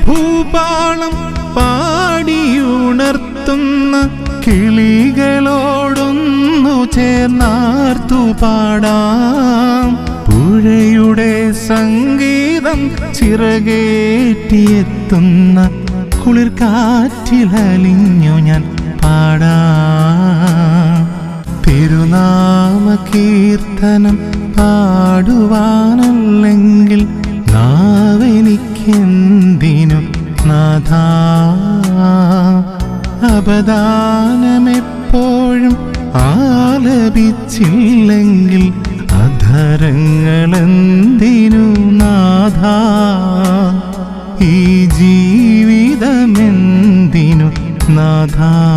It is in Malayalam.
ഭൂപാളം പാടിയുണർത്തുന്ന കിളികളോടൊന്നു ചേർന്നാർത്തു പാടാം. പുഴയുടെ സംഗീതം ചിറകേറ്റിയെത്തുന്ന കുളിർക്കാറ്റിലലിഞ്ഞു ഞാൻ പാടാം. തിരുനാമ കീർത്തനം പാടുവാനല്ലെങ്കിൽ നാവെനിക്കെന്തിനു നാഥാ? അപദാനമെപ്പോഴും ആലപിച്ചില്ലെങ്കിൽ അധരങ്ങളെന്തിനു നാഥാ? ഈ ജീവിതമെന്തിനു നാഥാ?